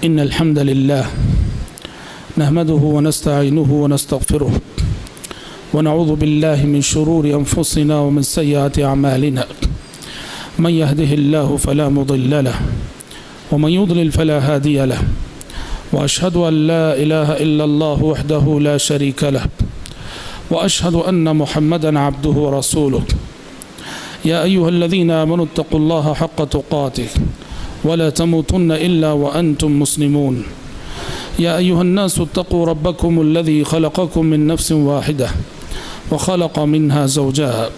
إن الحمد لله نحمده ونستعينه ونستغفره ونعوذ بالله من شرور أنفسنا ومن سيئات أعمالنا من يهده الله فلا مضل له ومن يضلل فلا هادي له وأشهد أن لا إله إلا الله وحده لا شريك له وأشهد أن محمدا عبده ورسوله يا أيها الذين آمنوا اتقوا الله حق تقاته ولا تموتن إلا وأنتم مسلمون يا أيها الناس اتقوا ربكم الذي خلقكم من نفس واحدة وخلق منها زوجها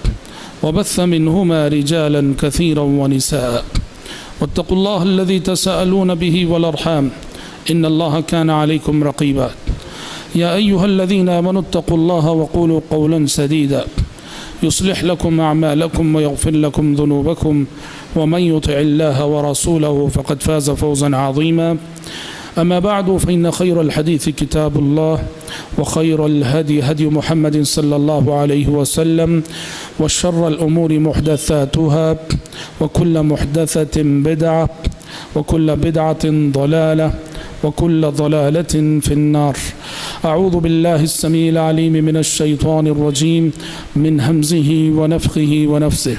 وبث منهما رجالا كثيرا ونساء واتقوا الله الذي تساءلون به والأرحام إن الله كان عليكم رقيبا يا أيها الذين آمنوا اتقوا الله وقولوا قولا سديدا يصلح لكم أعمالكم ويغفر لكم ذنوبكم ومن يطع الله ورسوله فقد فاز فوزا عظيما أما بعد فإن خير الحديث كتاب الله وخير الهدي هدي محمد صلى الله عليه وسلم وشر الأمور محدثاتها وكل محدثة بدعة وكل بدعة ضلالة وكل ضلالة في النار أعوذ بالله السميع العليم من الشيطان الرجيم من همزه ونفخه ونفسه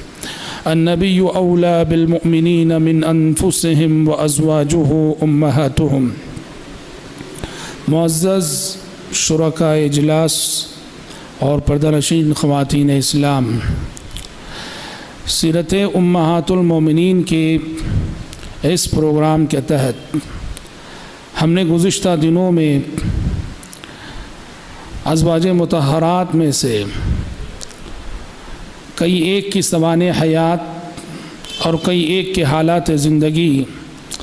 النبي أولى بالمؤمنين من أنفسهم وأزواجه أمهاتهم معزز شرکاء اجلاس اور پردہ نشین خواتین اسلام، سیرت امہات المومنین کے اس پروگرام کے تحت ہم نے گزشتہ دنوں میں ازواج مطہرات میں سے کئی ایک کی سوانح حیات اور کئی ایک کے حالات زندگی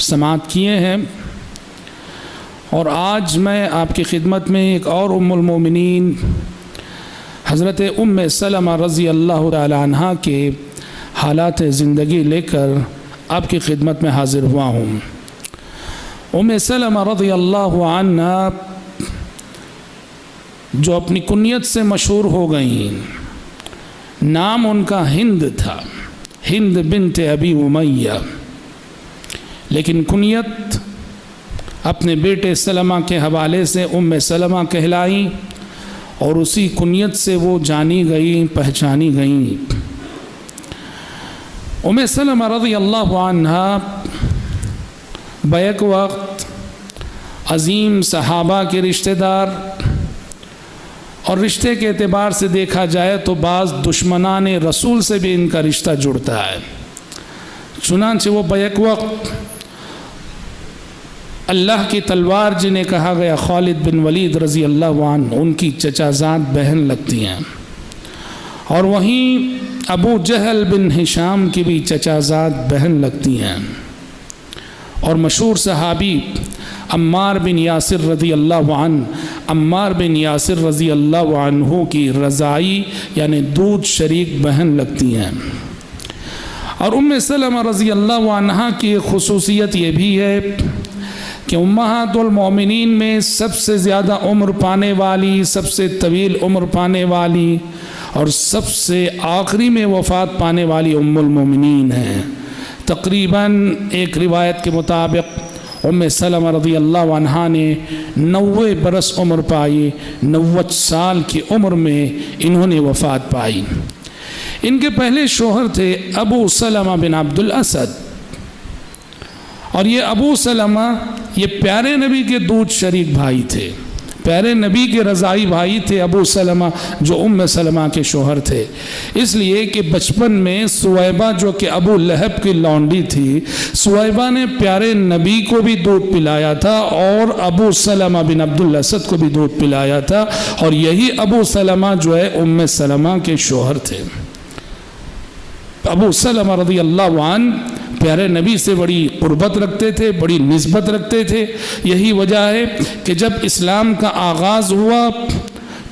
سماعت کیے ہیں، اور آج میں آپ کی خدمت میں ایک اور ام المومنین حضرت ام سلمہ رضی اللہ تعالی عنہا کے حالات زندگی لے کر آپ کی خدمت میں حاضر ہوا ہوں۔ ام سلمہ رضی اللہ عنہا جو اپنی کنیت سے مشہور ہو گئیں، نام ان کا ہند تھا، ہند بنت ابی امیہ، لیکن کنیت اپنے بیٹے سلمہ کے حوالے سے ام سلمہ کہلائیں، اور اسی کنیت سے وہ جانی گئیں، پہچانی گئیں۔ ام سلمہ رضی اللہ عنہا بیک وقت عظیم صحابہ کے رشتہ دار، اور رشتے کے اعتبار سے دیکھا جائے تو بعض دشمنان رسول سے بھی ان کا رشتہ جڑتا ہے، چنانچہ وہ بیک وقت اللہ کی تلوار جنہیں کہا گیا خالد بن ولید رضی اللہ عنہ، ان کی چچا زاد بہن لگتی ہیں، اور وہیں ابو جہل بن ہشام کی بھی چچا زاد بہن لگتی ہیں، اور مشہور صحابی عمار بن یاسر رضی اللہ عنہ، عمار بن یاسر رضی اللہ عنہ کی رضائی یعنی دودھ شریک بہن لگتی ہیں۔ اور ام سلمہ رضی اللہ عنہا کی ایک خصوصیت یہ بھی ہے کہ امہات المومنین میں سب سے زیادہ عمر پانے والی، سب سے طویل عمر پانے والی اور سب سے آخری میں وفات پانے والی ام المومنین ہیں۔ تقریباً ایک روایت کے مطابق ام سلمہ رضی اللہ عنہا نے 90 برس عمر پائی، 90 سال کی عمر میں انہوں نے وفات پائی۔ ان کے پہلے شوہر تھے ابو سلمہ بن عبد الاسد، اور یہ ابو سلمہ یہ پیارے نبی کے دودھ شریک بھائی تھے، پیارے نبی کے رضائی بھائی تھے ابو سلمہ جو ام سلمہ کے شوہر تھے، اس لیے کہ بچپن میں سویبہ جو کہ ابو لہب کی لونڈی تھی، سویبہ نے پیارے نبی کو بھی دودھ پلایا تھا اور ابو سلمہ بن عبد الاسد کو بھی دودھ پلایا تھا، اور یہی ابو سلمہ جو ہے ام سلمہ کے شوہر تھے۔ ابو سلمہ رضی اللہ عنہ پیارے نبی سے بڑی قربت رکھتے تھے، بڑی نسبت رکھتے تھے۔ یہی وجہ ہے کہ جب اسلام کا آغاز ہوا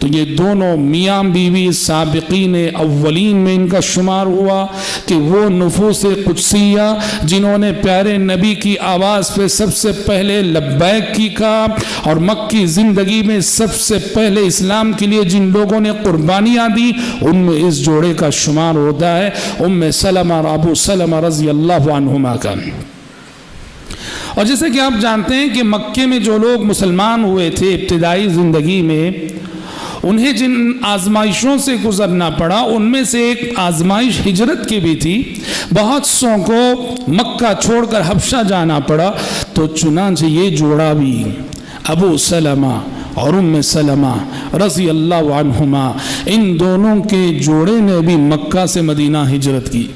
تو یہ دونوں میاں بیوی سابقین اولین میں ان کا شمار ہوا کہ وہ نفوس قدسیہ جنہوں نے پیارے نبی کی آواز پہ سب سے پہلے لبیک کی کہا، اور مکی زندگی میں سب سے پہلے اسلام کے لیے جن لوگوں نے قربانیاں دی، ان میں اس جوڑے کا شمار ہوتا ہے ام سلمہ اور ابو سلمہ رضی اللہ عنہما کا۔ اور جیسے کہ آپ جانتے ہیں کہ مکے میں جو لوگ مسلمان ہوئے تھے ابتدائی زندگی میں، انہیں جن آزمائشوں سے گزرنا پڑا ان میں سے ایک آزمائش ہجرت کی بھی تھی۔ بہت سو کو مکہ چھوڑ کر حبشہ جانا پڑا، تو چنانچہ یہ جوڑا بھی ابو سلمہ اور ام سلمہ رضی اللہ عنہما، ان دونوں کے جوڑے نے بھی مکہ سے مدینہ ہجرت کی۔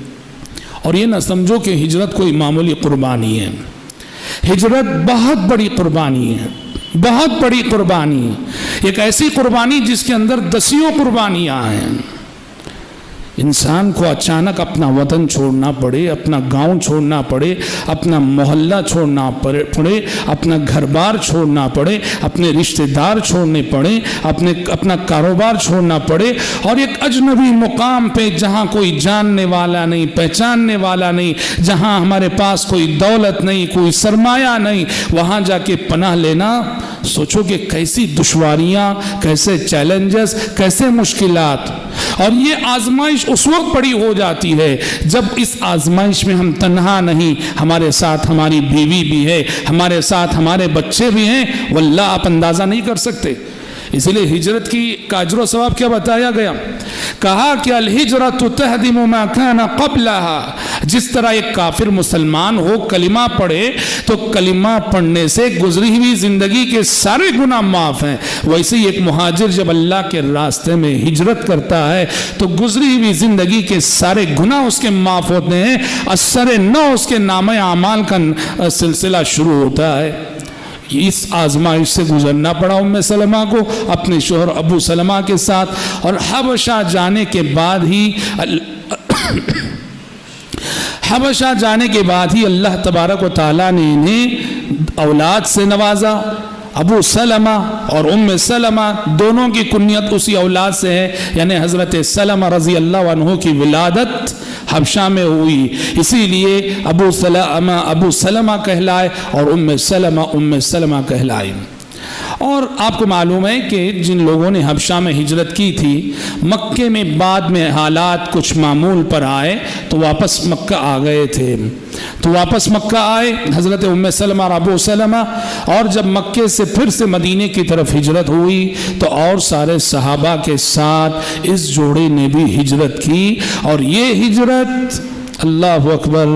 اور یہ نہ سمجھو کہ ہجرت کوئی معمولی قربانی ہے، ہجرت بہت بڑی قربانی ہے، بہت بڑی قربانی، ایک ایسی قربانی جس کے اندر دسیوں قربانیاں ہیں۔ انسان کو اچانک اپنا وطن چھوڑنا پڑے، اپنا گاؤں چھوڑنا پڑے، اپنا محلہ چھوڑنا پڑے، اپنا گھر بار چھوڑنا پڑے، اپنے رشتہ دار چھوڑنے پڑے، اپنا کاروبار چھوڑنا پڑے، اور ایک اجنبی مقام پہ جہاں کوئی جاننے والا نہیں، پہچاننے والا نہیں، جہاں ہمارے پاس کوئی دولت نہیں، کوئی سرمایہ نہیں، وہاں جا کے پناہ لینا، سوچو کہ کیسی دشواریاں، کیسے چیلنجز، کیسے مشکلات۔ اور یہ آزمائش اس وقت بڑی ہو جاتی ہے جب اس آزمائش میں ہم تنہا نہیں، ہمارے ساتھ ہماری بیوی بھی ہے، ہمارے ساتھ ہمارے بچے بھی ہیں، واللہ آپ اندازہ نہیں کر سکتے۔ اسی لیے ہجرت کی کا اجر و ثواب کیا بتایا گیا؟ کہا کہ الہجرت تہدم ما کان قبلها، جس طرح ایک کافر مسلمان ہو کلمہ پڑھے تو کلمہ پڑھنے سے گزری ہوئی زندگی کے سارے گناہ معاف ہیں، ویسے ہی ایک مہاجر جب اللہ کے راستے میں ہجرت کرتا ہے تو گزری ہوئی زندگی کے سارے گناہ اس کے معاف ہوتے ہیں، اثر نو اس کے نامہ اعمال کا سلسلہ شروع ہوتا ہے۔ اس آزمائش سے گزرنا پڑا ام سلمہ کو اپنے شوہر ابو سلمہ کے ساتھ، اور حبشہ جانے کے بعد ہی اللہ تبارک و تعالیٰ نے انہیں اولاد سے نوازا۔ ابو سلمہ اور ام سلمہ دونوں کی کنیت اسی اولاد سے ہے، یعنی حضرت سلمہ رضی اللہ عنہ کی ولادت حبشہ میں ہوئی، اسی لیے ابو سلمہ کہلائے اور ام سلمہ کہلائے۔ اور آپ کو معلوم ہے کہ جن لوگوں نے حبشہ میں ہجرت کی تھی، مکے میں بعد میں حالات کچھ معمول پر آئے تو واپس مکہ آ گئے تھے، تو واپس مکہ آئے حضرت ام سلمہ اور ابو سلمہ، اور جب مکے سے پھر سے مدینے کی طرف ہجرت ہوئی تو اور سارے صحابہ کے ساتھ اس جوڑے نے بھی ہجرت کی، اور یہ ہجرت اللہ اکبر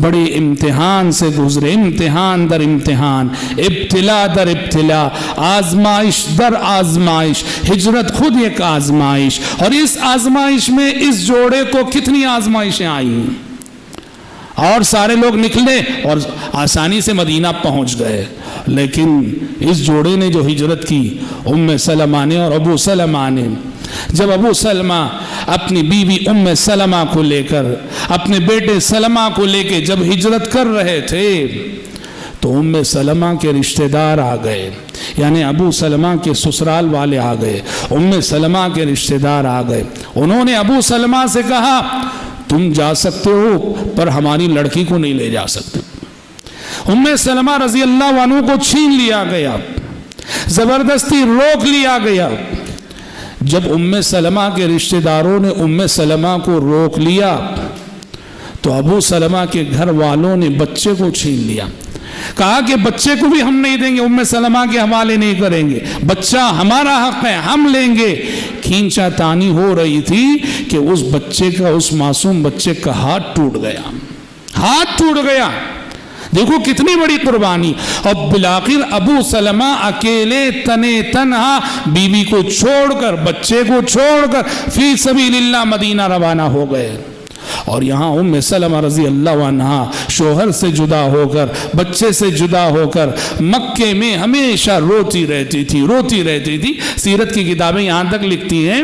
بڑے امتحان سے گزرے، امتحان در امتحان، ابتلا در ابتلا، آزمائش در آزمائش، ہجرت خود ایک آزمائش، اور اس آزمائش میں اس جوڑے کو کتنی آزمائشیں آئیں، اور سارے لوگ نکلے اور آسانی سے مدینہ پہنچ گئے، لیکن اس جوڑے نے جو ہجرت کی ام سلمہ نے اور ابو سلمہ نے، جب ابو سلمہ اپنی بیوی ام سلمہ کو لے کر، اپنے بیٹے سلمہ کو لے کے جب ہجرت کر رہے تھے تو ام سلمہ کے رشتہ دار آ گئے، یعنی ابو سلمہ کے سسرال والے آ گئے، ام سلمہ کے رشتہ دار آ گئے۔ انہوں نے ابو سلمہ سے کہا تم جا سکتے ہو پر ہماری لڑکی کو نہیں لے جا سکتے۔ ام سلمہ رضی اللہ عنہ کو چھین لیا گیا، زبردستی روک لیا گیا۔ جب ام سلمہ کے رشتہ داروں نے ام سلمہ کو روک لیا تو ابو سلمہ کے گھر والوں نے بچے کو چھین لیا، کہا کہ بچے کو بھی ہم نہیں دیں گے، ام سلمہ کے حوالے نہیں کریں گے، بچہ ہمارا حق ہے، ہم لیں گے۔ کھینچا تانی ہو رہی تھی کہ اس بچے کا، اس معصوم بچے کا ہاتھ ٹوٹ گیا، ہاتھ ٹوٹ گیا۔ دیکھو کتنی بڑی قربانی، اور بالآخر ابو سلمہ اکیلے تنہا بیوی کو چھوڑ کر، بچے کو چھوڑ کر فی سبیل اللہ مدینہ روانہ ہو گئے۔ اور یہاں ام سلمہ رضی اللہ عنہا شوہر سے جدا ہو کر، بچے سے جدا ہو کر مکے میں ہمیشہ روتی رہتی تھی۔ سیرت کی کتابیں یہاں تک لکھتی ہیں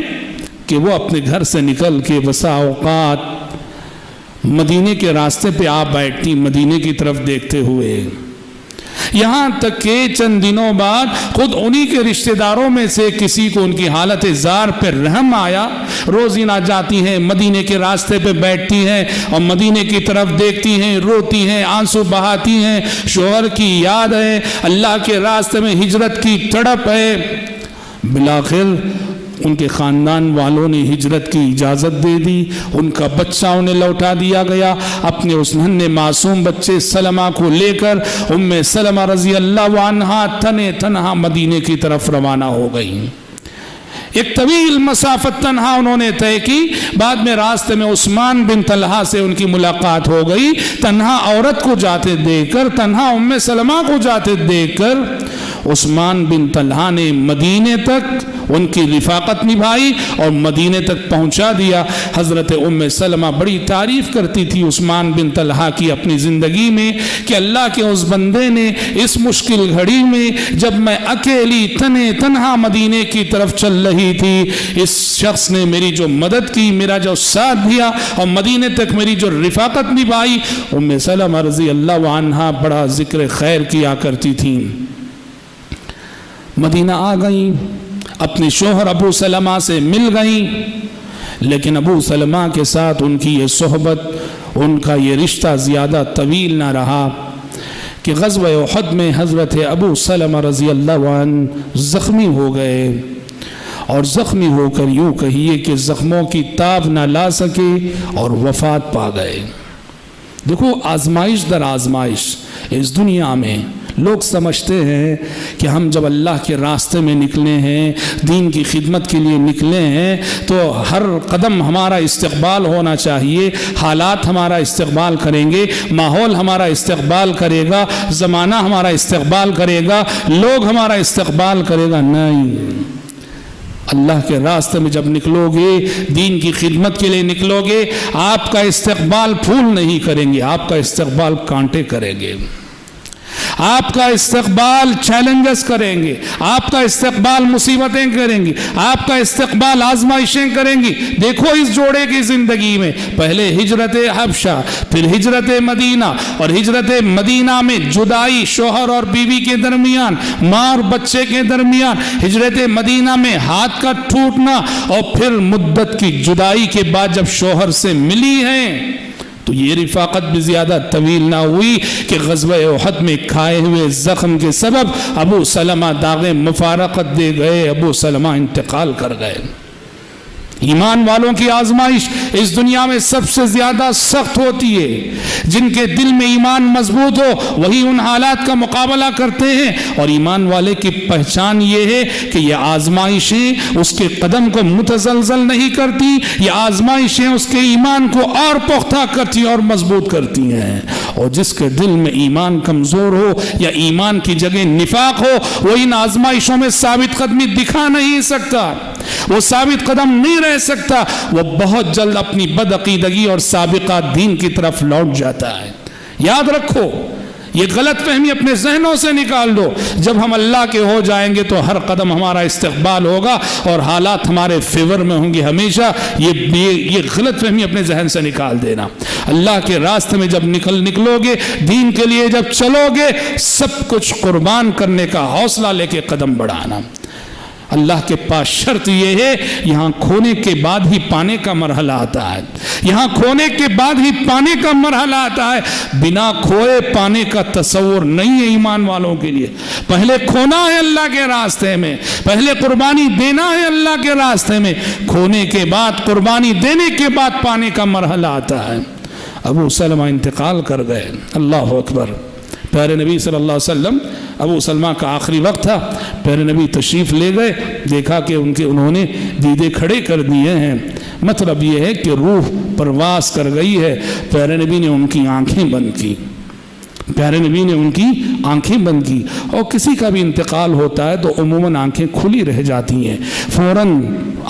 کہ وہ اپنے گھر سے نکل کے بسا اوقات مدینے کے راستے پہ آپ بیٹھتی، مدینے کی طرف دیکھتے ہوئے، یہاں تک کہ چند دنوں بعد خود انہی کے رشتہ داروں میں سے کسی کو ان کی حالت زار پہ رحم آیا، روزینہ جاتی ہیں مدینے کے راستے پہ بیٹھتی ہیں اور مدینے کی طرف دیکھتی ہیں، روتی ہیں، آنسو بہاتی ہیں، شوہر کی یاد ہے، اللہ کے راستے میں ہجرت کی تڑپ ہے۔ بالآخر ان کے خاندان والوں نے ہجرت کی اجازت دے دی، ان کا بچہ انہیں لوٹا دیا گیا۔ اپنے اس ننھے معصوم بچے سلمہ کو لے کر ام سلمہ رضی اللہ عنہا تنہا مدینے کی طرف روانہ ہو گئی۔ ایک طویل مسافت تنہا انہوں نے طے کی۔ بعد میں راستے میں عثمان بن طلحہ سے ان کی ملاقات ہو گئی۔ تنہا عورت کو جاتے دیکھ کر، تنہا ام سلمہ کو جاتے دیکھ کر عثمان بن طلحہ نے مدینے تک ان کی رفاقت نبھائی اور مدینے تک پہنچا دیا۔ حضرت ام سلمہ بڑی تعریف کرتی تھی عثمان بن طلحہ کی اپنی زندگی میں کہ اللہ کے اس بندے نے اس مشکل گھڑی میں، جب میں اکیلی تنہا مدینے کی طرف چل رہی تھی، اس شخص نے میری جو مدد کی، میرا جو ساتھ دیا اور مدینے تک میری جو رفاقت نبھائی۔ ام سلمہ رضی اللہ عنہا بڑا ذکر خیر کیا کرتی تھیں۔ مدینہ آ گئیں، اپنے شوہر ابو سلمہ سے مل گئیں، لیکن ابو سلمہ کے ساتھ ان کی یہ صحبت، ان کا یہ رشتہ زیادہ طویل نہ رہا کہ غزوہ احد میں حضرت ابو سلمہ رضی اللہ عنہ زخمی ہو گئے، اور زخمی ہو کر یوں کہیے کہ زخموں کی تاب نہ لا سکے اور وفات پا گئے۔ دیکھو، آزمائش در آزمائش اس دنیا میں لوگ سمجھتے ہیں کہ ہم جب اللہ کے راستے میں نکلے ہیں، دین کی خدمت کے لیے نکلے ہیں، تو ہر قدم ہمارا استقبال ہونا چاہیے، حالات ہمارا استقبال کریں گے، ماحول ہمارا استقبال کرے گا، زمانہ ہمارا استقبال کرے گا، لوگ ہمارا استقبال کرے گا۔ نہیں، اللہ کے راستے میں جب نکلو گے، دین کی خدمت کے لیے نکلو گے، آپ کا استقبال پھول نہیں کریں گے، آپ کا استقبال کانٹے کریں گے، آپ کا استقبال چیلنجز کریں گے، آپ کا استقبال مصیبتیں کریں گے، آپ کا استقبال آزمائشیں کریں گی۔ دیکھو اس جوڑے کی زندگی میں پہلے ہجرت حبشہ، پھر ہجرت مدینہ، اور ہجرت مدینہ میں جدائی شوہر اور بیوی کے درمیان، ماں اور بچے کے درمیان، ہجرت مدینہ میں ہاتھ کا ٹوٹنا، اور پھر مدت کی جدائی کے بعد جب شوہر سے ملی ہیں تو یہ رفاقت بھی زیادہ طویل نہ ہوئی کہ غزوہ احد میں کھائے ہوئے زخم کے سبب ابو سلمہ داغ مفارقت دے گئے، ابو سلمہ انتقال کر گئے۔ ایمان والوں کی آزمائش اس دنیا میں سب سے زیادہ سخت ہوتی ہے۔ جن کے دل میں ایمان مضبوط ہو وہی ان حالات کا مقابلہ کرتے ہیں، اور ایمان والے کی پہچان یہ ہے کہ یہ آزمائشیں اس کے قدم کو متزلزل نہیں کرتی، یہ آزمائشیں اس کے ایمان کو اور پختہ کرتی اور مضبوط کرتی ہیں۔ اور جس کے دل میں ایمان کمزور ہو یا ایمان کی جگہ نفاق ہو، وہ ان آزمائشوں میں ثابت قدمی دکھا نہیں سکتا، وہ ثابت قدم نہیں رہ سکتا، وہ بہت جلد اپنی بدعقیدگی اور سابقہ دین کی طرف لوٹ جاتا ہے۔ یاد رکھو، یہ غلط فہمی اپنے ذہنوں سے نکال دو، جب ہم اللہ کے ہو جائیں گے تو ہر قدم ہمارا استقبال ہوگا اور حالات ہمارے فیور میں ہوں گے ہمیشہ۔ یہ غلط فہمی اپنے ذہن سے نکال دینا۔ اللہ کے راستے میں جب نکلو گے، دین کے لیے جب چلو گے، سب کچھ قربان کرنے کا حوصلہ لے کے قدم بڑھانا۔ اللہ کے پاس شرط یہ ہے، یہاں کھونے کے بعد ہی پانے کا مرحلہ آتا ہے، یہاں کھونے کے بعد ہی پانے کا مرحلہ آتا ہے۔ بنا کھوئے پانے کا تصور نہیں ہے ایمان والوں کے لیے۔ پہلے کھونا ہے اللہ کے راستے میں، پہلے قربانی دینا ہے اللہ کے راستے میں، کھونے کے بعد، قربانی دینے کے بعد پانے کا مرحلہ آتا ہے۔ ابو سلمہ انتقال کر گئے، اللہ اکبر۔ پیارے نبی صلی اللہ علیہ وسلم، ابو سلمہ کا آخری وقت تھا، پیارے نبی تشریف لے گئے، دیکھا کہ انہوں نے دیدے کھڑے کر دیے ہیں، مطلب یہ ہے کہ روح پرواز کر گئی ہے۔ پیارے نبی نے ان کی آنکھیں بند کی، پیارے نبی نے ان کی آنکھیں بند کی۔ اور کسی کا بھی انتقال ہوتا ہے تو عموماً آنکھیں کھلی رہ جاتی ہیں، فوراً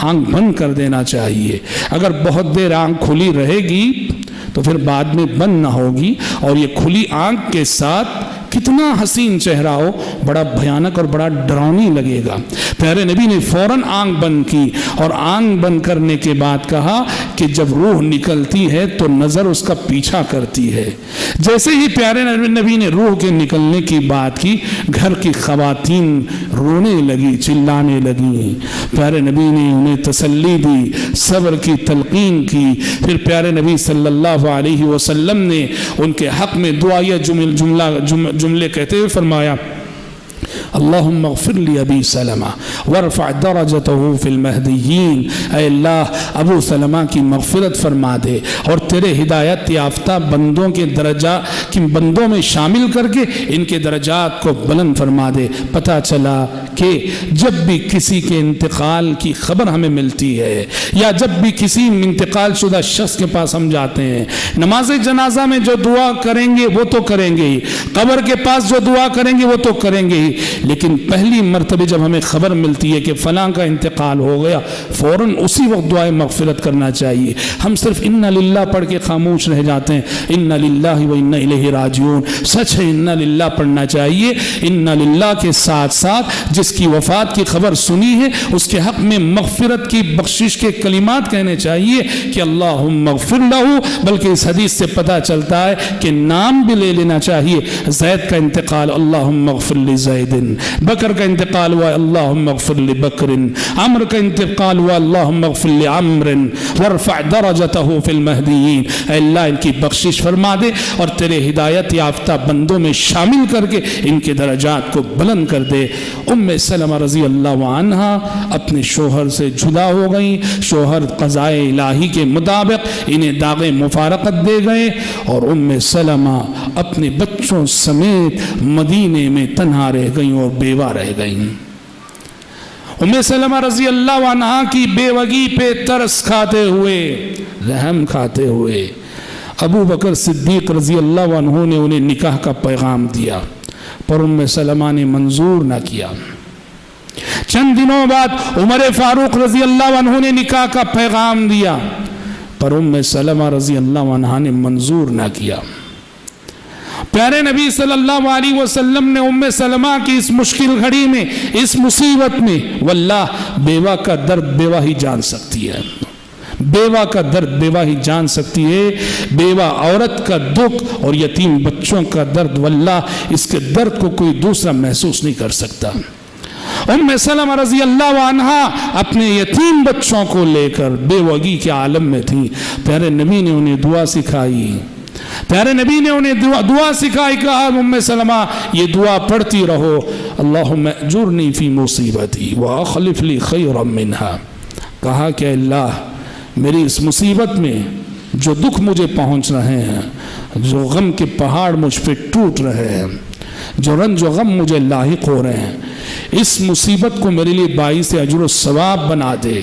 آنکھ بند کر دینا چاہیے۔ اگر بہت دیر آنکھ کھلی رہے گی تو پھر بعد میں بند نہ ہوگی، اور یہ کھلی آنکھ کے ساتھ کتنا حسین چہرہ ہو، بڑا بھیانک اور بڑا ڈراؤنی لگے گا۔ پیارے نبی نے فوراً آنکھ بند کی، اور آنکھ بند کرنے کے بعد کہا کہ جب روح نکلتی ہے تو نظر اس کا پیچھا کرتی ہے۔ جیسے ہی پیارے نبی نے روح کے نکلنے کی بات کی، گھر کی خواتین رونے لگی، چلانے لگی۔ پیارے نبی نے انہیں تسلی دی، صبر کی تلقین کی۔ پھر پیارے نبی صلی اللہ علیہ وسلم نے ان کے حق میں دعائیہ جملے کہتے ہوئے فرمایا، اللہم اغفر لی ابی سلمہ وارفع درجتہ فی المہدیین، اے اللہ ابو سلمہ کی مغفرت فرما دے اور تیرے ہدایت یافتہ بندوں کے درجات بندوں میں شامل کر کے ان کے درجات کو بلند فرما دے۔ پتہ چلا کہ جب بھی کسی کے انتقال کی خبر ہمیں ملتی ہے یا جب بھی کسی انتقال شدہ شخص کے پاس ہم جاتے ہیں، نماز جنازہ میں جو دعا کریں گے وہ تو کریں گے ہی، قبر کے پاس جو دعا کریں گے وہ تو کریں گے ہی، لیکن پہلی مرتبہ جب ہمیں خبر ملتی ہے کہ فلاں کا انتقال ہو گیا، فوراً اسی وقت دعائے مغفرت کرنا چاہیے۔ ہم صرف انا للہ پڑھ کے خاموش رہ جاتے ہیں، انا للہ و انا الیہ راجعون۔ سچ ہے انا للہ پڑھنا چاہیے، انا للہ کے ساتھ ساتھ جس کی وفات کی خبر سنی ہے اس کے حق میں مغفرت کی بخشش کے کلمات کہنے چاہیے کہ اللہم اغفر لہ، بلکہ اس حدیث سے پتہ چلتا ہے کہ نام بھی لے لینا چاہیے۔ زید کا انتقال اللہم اغفر لزید، بکر کا انتقال ہوا اللہم اغفر لبکر، عمر کا انتقال ہوا اللہم اغفر لعمر وارفع درجتہ فی المہدیین، اے اللہ ان کی بخشش فرما دے اور تیرے ہدایت یافتہ بندوں میں شامل کر کے ان کے درجات کو بلند کر دے۔ ام سلمہ رضی اللہ عنہا اپنے شوہر سے جدا ہو گئیں، شوہر قضائے الہی کے مطابق انہیں داغ مفارقت دے گئے اور ام سلمہ اپنے بچوں سمیت مدینے میں تنہا رہ گئیں اور بیوہ رہ گئیں۔ ام سلمہ رضی اللہ عنہا کی بیوگی پہ ترس کھاتے ہوئے، رحم کھاتے ہوئے ابو بکر صدیق رضی اللہ عنہ نے انہیں نکاح کا پیغام دیا، پر ام سلمہ نے منظور نہ کیا۔ چند دنوں بعد عمر فاروق رضی اللہ عنہ نے نکاح کا پیغام دیا، پر ام سلمہ رضی اللہ عنہ نے منظور نہ کیا۔ پیارے نبی صلی اللہ علیہ وسلم نے ام سلمہ کی اس مشکل گھڑی میں، اس مصیبت میں، واللہ بیوہ کا درد بیوہ ہی جان سکتی ہے، بیوہ کا درد بیوہ ہی جان سکتی ہے، بیوہ عورت کا دکھ اور یتیم بچوں کا درد، واللہ اس کے درد کو کوئی دوسرا محسوس نہیں کر سکتا۔ ام سلمہ رضی اللہ عنہا اپنے یتیم بچوں کو لے کر بیوگی کے عالم میں تھیں۔ پیارے نبی نے انہیں دعا سکھائی، پیارے نبی نے انہیں دعا سکھائی، کہا ام سلمہ یہ دعا پڑھتی رہو، اللہم اجرنی فی مصیبتی واخلف لی خیرا منہا، کہا کہ اللہ میری اس مصیبت میں جو دکھ مجھے پہنچ رہے ہیں، جو غم کے پہاڑ مجھ پہ ٹوٹ رہے ہیں، جو رنج و غم مجھے لاحق ہو رہے ہیں، اس مصیبت کو میرے لیے باعث اجر و ثواب بنا دے،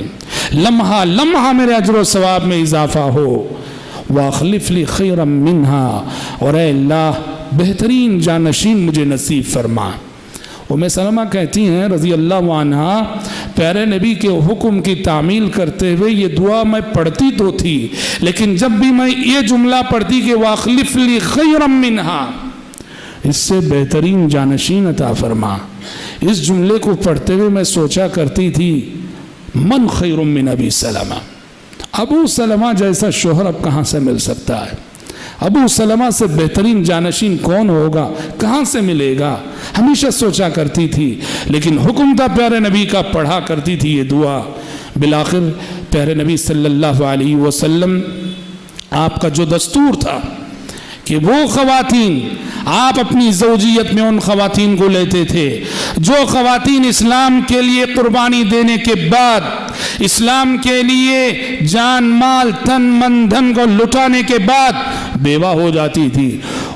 لمحہ لمحہ میرے اجر و ثواب میں اضافہ ہو، واخلف لی خیرا منہا، اور اے اللہ بہترین جانشین مجھے نصیب فرما۔ ام سلمہ کہتی ہیں رضی اللہ عنہا، پیارے نبی کے حکم کی تعمیل کرتے ہوئے یہ دعا میں پڑھتی تو تھی، لیکن جب بھی میں یہ جملہ پڑھتی کہ واخلف لی خیرا منہا، اس سے بہترین جانشین عطا فرما، اس جملے کو پڑھتے ہوئے میں سوچا کرتی تھی من خیر من ابی سلمہ، ابو سلمہ جیسا شوہر اب کہاں سے مل سکتا ہے، ابو سلمہ سے بہترین جانشین کون ہوگا، کہاں سے ملے گا، ہمیشہ سوچا کرتی تھی، لیکن حکم تھا پیارے نبی کا، پڑھا کرتی تھی یہ دعا۔ بالآخر پیارے نبی صلی اللہ علیہ وسلم آپ کا جو دستور تھا کہ وہ خواتین، آپ اپنی زوجیت میں ان خواتین کو لیتے تھے جو خواتین اسلام کے لیے قربانی دینے کے بعد، اسلام کے لیے جان مال تن من دھن کو لٹانے کے بعد بیوہ ہو جاتی تھی،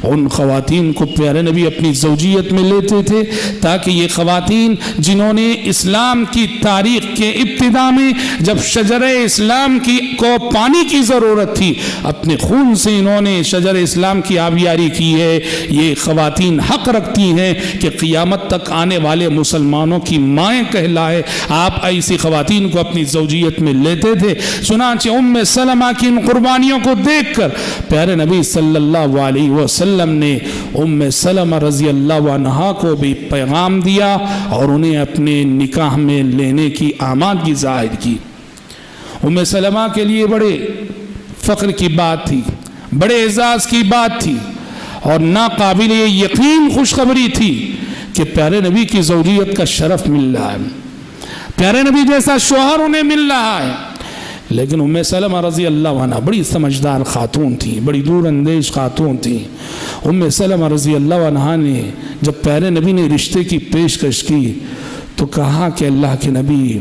ان خواتین کو پیارے نبی اپنی زوجیت میں لیتے تھے تاکہ یہ خواتین جنہوں نے اسلام کی تاریخ کے ابتدا میں جب شجر اسلام کو پانی کی ضرورت تھی، اپنے خون سے انہوں نے شجر اسلام کی آبیاری کی ہے، یہ خواتین حق رکھتی ہیں کہ قیامت تک آنے والے مسلمانوں کی مائیں کہلائے۔ آپ ایسی خواتین کو اپنی زوجیت میں لیتے تھے۔ چنانچہ ام سلمہ کی ان قربانیوں کو دیکھ کر پیارے نبی صلی اللہ علیہ وسلم نے ام سلمہ رضی اللہ عنہا کو بھی پیغام دیا اور انہیں اپنے نکاح میں لینے کی آمادگی ظاہر کی۔ ام سلمہ کے لیے بڑے فخر کی بات تھی، بڑے اعزاز کی بات تھی اور ناقابل یقین خوشخبری تھی کہ پیارے نبی کی زوجیت کا شرف مل رہا ہے، پیارے نبی جیسا شوہر انہیں مل رہا ہے، لیکن ام سلمہ رضی اللہ عنہ بڑی سمجھدار خاتون تھیں، بڑی دور اندیش خاتون تھیں۔ ام سلمہ رضی اللہ عنہ نے جب پیارے نبی نے رشتے کی پیشکش کی تو کہا کہ اللہ کے نبی،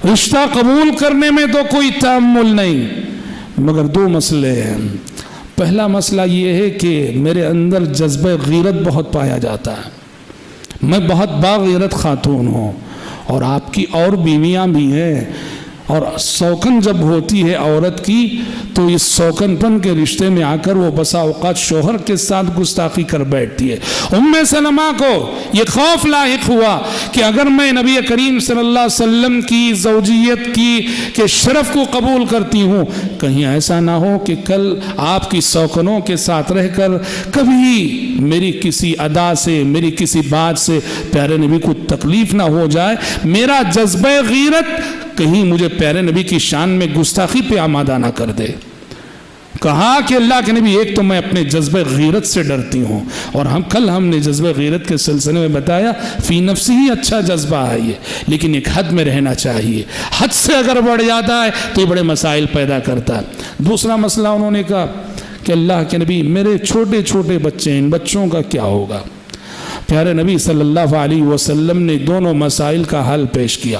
رشتہ قبول کرنے میں تو کوئی تأمل نہیں، مگر دو مسئلے ہیں۔ پہلا مسئلہ یہ ہے کہ میرے اندر جذبہ غیرت بہت پایا جاتا ہے، میں بہت باغیرت خاتون ہوں، اور آپ کی اور بیویاں بھی ہیں، اور سوکن جب ہوتی ہے عورت کی تو اس سوکن پن کے رشتے میں آ کر وہ بسا اوقات شوہر کے ساتھ گستاخی کر بیٹھتی ہے۔ ام سلمہ کو یہ خوف لاحق ہوا کہ اگر میں نبی کریم صلی اللہ علیہ وسلم کی زوجیت کے شرف کو قبول کرتی ہوں، کہیں ایسا نہ ہو کہ کل آپ کی سوکنوں کے ساتھ رہ کر کبھی میری کسی ادا سے، میری کسی بات سے پیارے نبی کو تکلیف نہ ہو جائے، میرا جذبہ غیرت کہیں مجھے پیارے نبی کی شان میں گستاخی پہ آمادہ نہ کر دے۔ کہا کہ اللہ کے نبی، ایک تو میں اپنے جذبہ غیرت سے ڈرتی ہوں، اور ہم نے جذبہ غیرت کے سلسلے میں بتایا فی نفسی ہی اچھا جذبہ ہے یہ، لیکن ایک حد میں رہنا چاہیے، حد سے اگر بڑھ جاتا ہے تو یہ بڑے مسائل پیدا کرتا ہے۔ دوسرا مسئلہ انہوں نے کہا کہ اللہ کے نبی، میرے چھوٹے چھوٹے بچے ہیں، ان بچوں کا کیا ہوگا؟ پیارے نبی صلی اللہ علیہ وسلم نے دونوں مسائل کا حل پیش کیا۔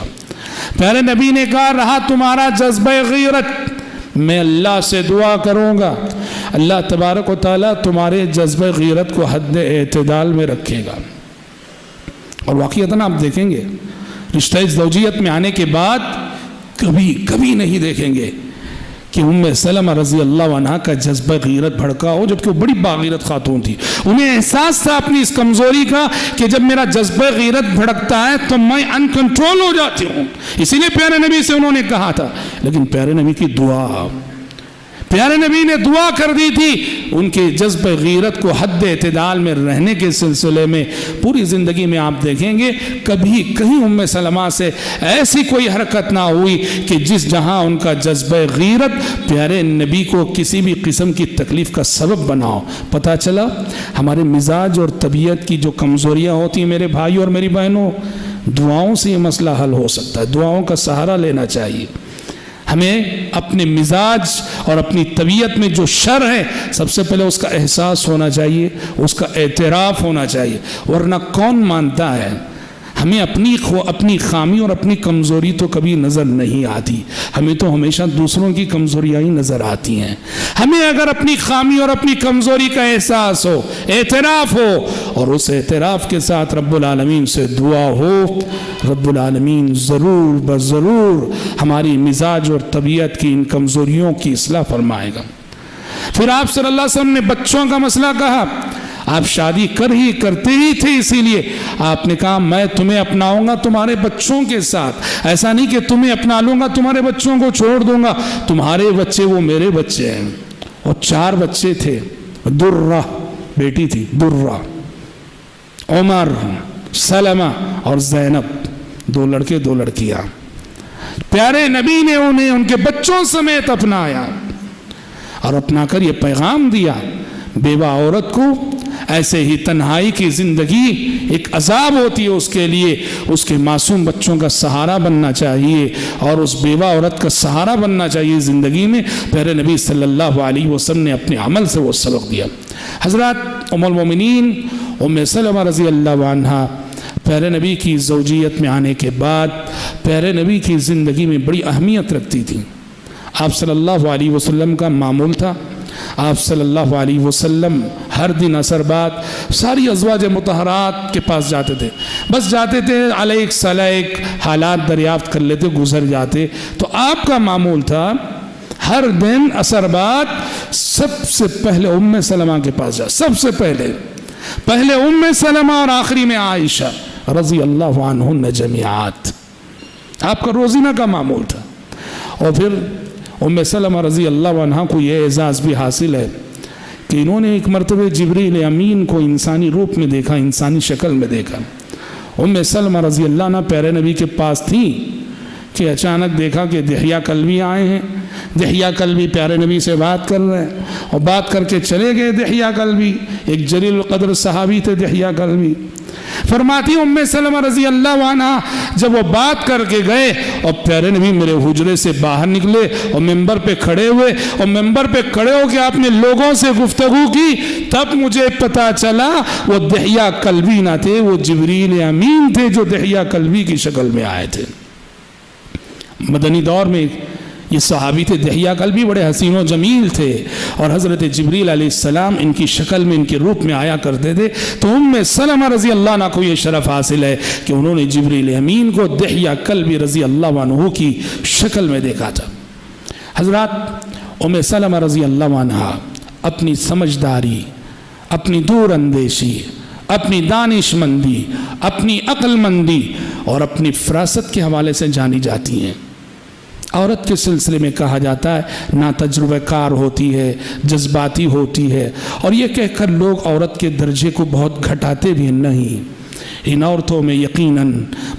پیارے نبی نے کہا، رہا تمہارا جذبہ غیرت، میں اللہ سے دعا کروں گا، اللہ تبارک و تعالیٰ تمہارے جذبہ غیرت کو حد اعتدال میں رکھے گا۔ اور واقعتاً آپ دیکھیں گے رشتہ زوجیت میں آنے کے بعد کبھی نہیں دیکھیں گے کہ ام سلمہ رضی اللہ عنہ کا جذبہ غیرت بھڑکا ہو، جبکہ وہ بڑی باغیرت خاتون تھی۔ انہیں احساس تھا اپنی اس کمزوری کا کہ جب میرا جذبہ غیرت بھڑکتا ہے تو میں ان کنٹرول ہو جاتی ہوں، اسی لیے پیارے نبی سے انہوں نے کہا تھا۔ لیکن پیارے نبی کی دعا، پیارے نبی نے دعا کر دی تھی ان کے جذبہ غیرت کو حد اعتدال میں رہنے کے سلسلے میں۔ پوری زندگی میں آپ دیکھیں گے کبھی کہیں ام سلمہ سے ایسی کوئی حرکت نہ ہوئی کہ جہاں ان کا جذبہ غیرت پیارے نبی کو کسی بھی قسم کی تکلیف کا سبب بنا ہو۔ پتہ چلا ہمارے مزاج اور طبیعت کی جو کمزوریاں ہوتی ہیں میرے بھائی اور میری بہنوں، دعاؤں سے یہ مسئلہ حل ہو سکتا ہے، دعاؤں کا سہارا لینا چاہیے۔ ہمیں اپنے مزاج اور اپنی طبیعت میں جو شر ہے سب سے پہلے اس کا احساس ہونا چاہیے، اس کا اعتراف ہونا چاہیے، ورنہ کون مانتا ہے؟ ہمیں اپنی خامی اور اپنی کمزوری تو کبھی نظر نہیں آتی، ہمیں تو ہمیشہ دوسروں کی کمزوریاں ہی نظر آتی ہیں۔ ہمیں اگر اپنی خامی اور اپنی کمزوری کا احساس ہو، اعتراف ہو، اور اس اعتراف کے ساتھ رب العالمین سے دعا ہو، رب العالمین ضرور بضرور ہماری مزاج اور طبیعت کی ان کمزوریوں کی اصلاح فرمائے گا۔ پھر آپ صلی اللہ علیہ وسلم نے بچوں کا مسئلہ کہا۔ آپ شادی کرتے ہی تھے، اسی لیے آپ نے کہا میں تمہیں اپناؤں گا تمہارے بچوں کے ساتھ، ایسا نہیں کہ تمہیں اپنا لوں گا تمہارے بچوں کو چھوڑ دوں گا، تمہارے بچے وہ میرے بچے ہیں۔ اور 4 بچے تھے، درہ بیٹی تھی، درہ، عمر، سلمہ اور زینب، 2 لڑکے 2 لڑکیاں۔ پیارے نبی نے انہیں ان کے بچوں سمیت اپنایا، اور اپنا کر یہ پیغام دیا بیوہ عورت کو ایسے ہی تنہائی کی زندگی ایک عذاب ہوتی ہے، اس کے لیے اس کے معصوم بچوں کا سہارا بننا چاہیے، اور اس بیوہ عورت کا سہارا بننا چاہیے زندگی میں۔ پیارے نبی صلی اللہ علیہ وسلم نے اپنے عمل سے وہ سبق دیا۔ حضرات ام المومنین ام سلمہ رضی اللہ عنہا پیارے نبی کی زوجیت میں آنے کے بعد پیارے نبی کی زندگی میں بڑی اہمیت رکھتی تھی۔ آپ صلی اللہ علیہ وسلم کا معمول تھا، آپ صلی اللہ علیہ وسلم ہر دن عصر بعد ساری ازواج مطہرات کے پاس جاتے تھے، بس جاتے تھے علیک سلیک حالات دریافت کر لیتے، گزر جاتے۔ تو آپ کا معمول تھا ہر دن عصر بعد سب سے پہلے ام سلمہ کے پاس جا، سب سے پہلے ام سلمہ اور آخری میں عائشہ رضی اللہ عنہن جمیعات، آپ کا روزینہ کا معمول تھا۔ اور پھر ام سلمہ رضی اللہ عنہ کو یہ اعزاز بھی حاصل ہے کہ انہوں نے ایک مرتبہ جبریل امین کو انسانی روپ میں دیکھا، انسانی شکل میں دیکھا۔ ام سلمہ رضی اللہ عنہ پیارے نبی کے پاس تھیں کہ اچانک دیکھا کہ دحیہ کلبی آئے ہیں، دحیہ کلبی پیارے نبی سے بات کر رہے ہیں، اور بات کر کے چلے گئے دحیہ کلبی، ایک جلیل القدر صحابی تھے دحیہ کلبی۔ فرماتی ام سلمہ رضی اللہ عنہا جب وہ بات کر کے گئے اور پیارے نبی میرے حجرے سے باہر نکلے اور ممبر پہ کھڑے ہوئے اور ممبر پہ کھڑے ہو کے آپ نے لوگوں سے گفتگو کی، تب مجھے پتا چلا وہ دحیہ کلبی نہ تھے، وہ جبریل امین تھے جو دحیہ کلبی کی شکل میں آئے تھے۔ مدنی دور میں یہ صحابی تھے، دحیہ کلبی بڑے حسین و جمیل تھے، اور حضرت جبریل علیہ السلام ان کی شکل میں، ان کے روپ میں آیا کرتے تھے۔ تو ام سلمہ رضی اللہ عنہ کو یہ شرف حاصل ہے کہ انہوں نے جبریل امین کو دحیہ کلبی رضی اللہ عنہ کی شکل میں دیکھا تھا۔ حضرات، ام سلمہ رضی اللہ عنہ اپنی سمجھداری، اپنی دور اندیشی، اپنی دانش مندی، اپنی عقل مندی اور اپنی فراست کے حوالے سے جانی جاتی ہیں۔ عورت کے سلسلے میں کہا جاتا ہے نا تجربہ کار ہوتی ہے، جذباتی ہوتی ہے، اور یہ کہہ کر لوگ عورت کے درجے کو بہت گھٹاتے بھی نہیں۔ ان عورتوں میں یقیناً